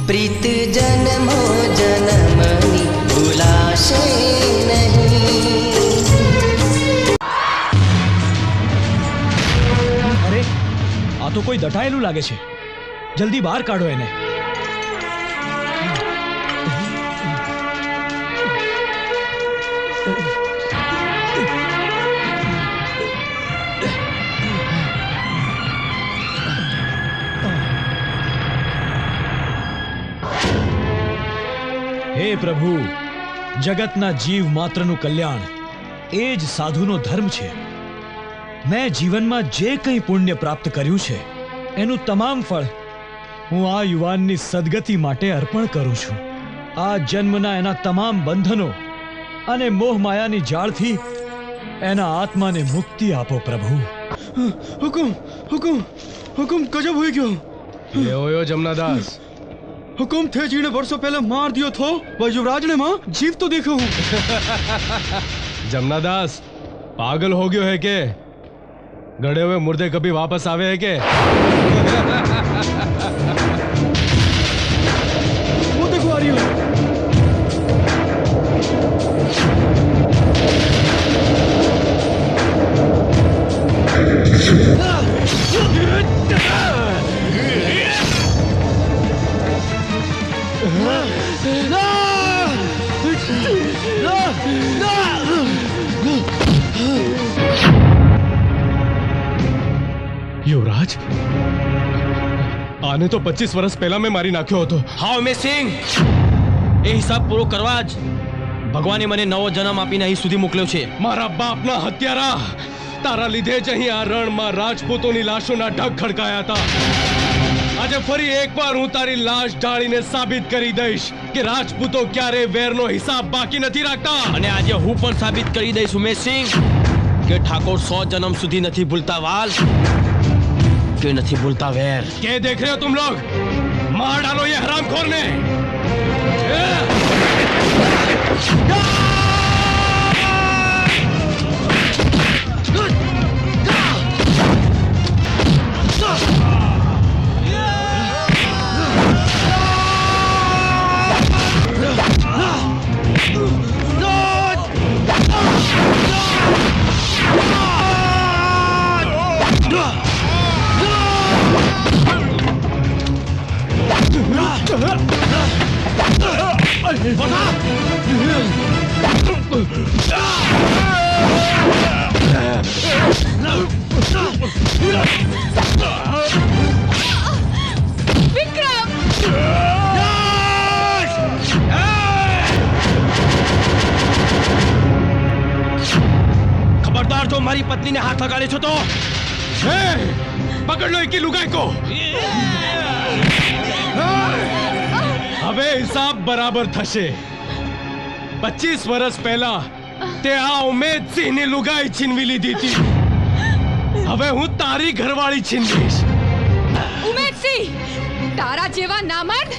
પ્રીત જન્મો જન્મની ભૂલાશે નહીં. અરે આ તો કોઈ દટાયેલું લાગે છે. જલ્દી બહાર કાઢો એને. હે પ્રભુ, જગતના જીવ માત્રનું કલ્યાણ એ જ સાધુનો ધર્મ છે. મેં જીવનમાં જે કંઈ પુણ્ય પ્રાપ્ત કર્યું છે એનું તમામ ફળ હું આ યુવાનની સદગતિ માટે અર્પણ કરું છું. આ જન્મના એના તમામ બંધનો અને મોહ માયાની જાળથી એના આત્માને મુક્તિ આપો પ્રભુ. હુકુમ હુકુમ હુકમ ગજબ હોઈ ગયો. यो जमनादास, हुकुम थे जी ने वर्षों पहले मार दियो थो वो युवराज ने मां जीव तो देखो हूँ. जमनादास पागल हो गयो है के? गड़े हुए मुर्दे कभी वापस आवे है के? वो देखो आ रही हो. युवराज, आने तो 25 वर्ष पहला मैं मारी नाख्यो હતો. હા ઉમેશ સિંહ, એ હિસાબ પૂરો કરવા જ ભગવાને મને નવો જન્મ આપીને અહીં સુધી મોકલ્યો છે. મારા બાપના હત્યારા, તારા લીધે જ અહીં આ રણમાં રાજપૂતોની લાશોના ઢગ ખડકાયા હતા. આજે ફરી એકવાર હું તારી લાશ ઢાળીને સાબિત કરી દઈશ કે રાજપૂતો ક્યારે વેરનો હિસાબ બાકી નથી રાખતા. અને આજે હું પણ સાબિત કરી દઈશ ઉમેશ સિંહ કે ઠાકોર 100 જન્મ સુધી નથી ભૂલતા વાલ કે નથી ભૂલતા વેર. क्या देख रहे हो तुम लोग? मार डालो ये हरामखोर ने. ખબરદાર જો મારી પત્નીને હાથ લગાડે છો તો पकड़ लो एक लुगाई को. હવે હિસાબ બરાબર થશે. 25 વર્ષ પહેલા તે આ ઉમેદસિંહની લુગાઈ છીનવી લીધી હતી. હવે હું તારી ઘરવાળી છીનવીશ. ઉમેદસિંહ, તારા જેવા નામર્દ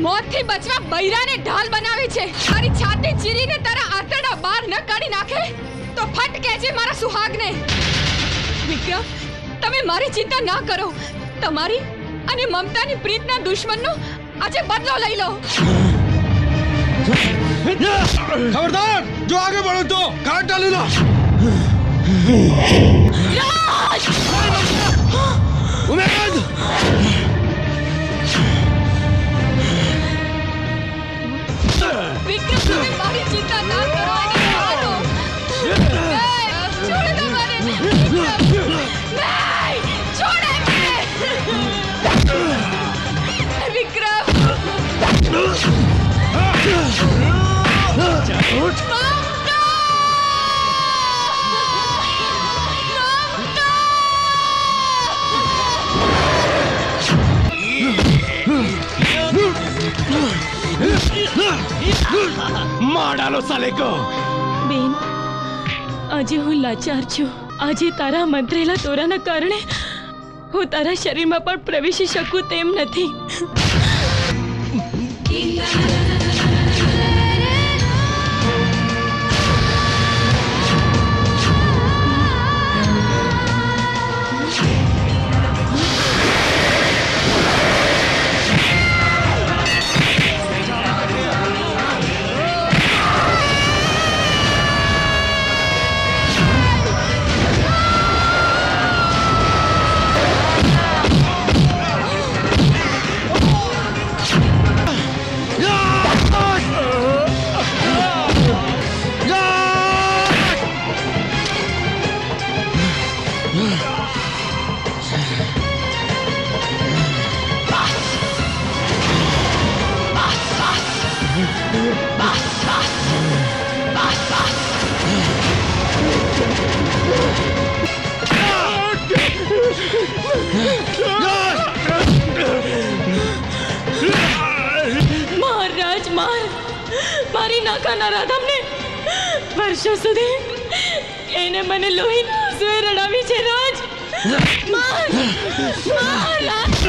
મોતથી બચવા બૈરાને ઢાલ બનાવે છે. તારી છાતી ચીરીને તારા આંતરડા બહાર ન કાઢી નાખે તો ફટ કહેજે મારા સુહાગને. વિક્રમ, તમે મારી ચિંતા ના કરો. તમારી અને મમતાની પ્રીતના દુશ્મનનો આજે બદલો લઈ લો. खबरदार, जो आगे बढ़ो तो काट डाली लो. રાજ! उमेद! વિક્રમ, તમે મારી ચિંતા ના કરો અને મારો. છોડ દો મને. વિક્રમ, નહીં! છોડે મને. વિક્રમ! માર ડાલો સાલે કો. બેન, આજે હું લાચાર છું. આજે તારા મંત્રેલા તોરાના કારણે હું તારા શરીરમાં પણ પ્રવેશી શકું તેમ નથી. માર રાજ માર મારી નાખા રાધામને વર્ષો સુધી એને મને લોહીના આંસુએ રડાવી છે રાજ માર માર રાજ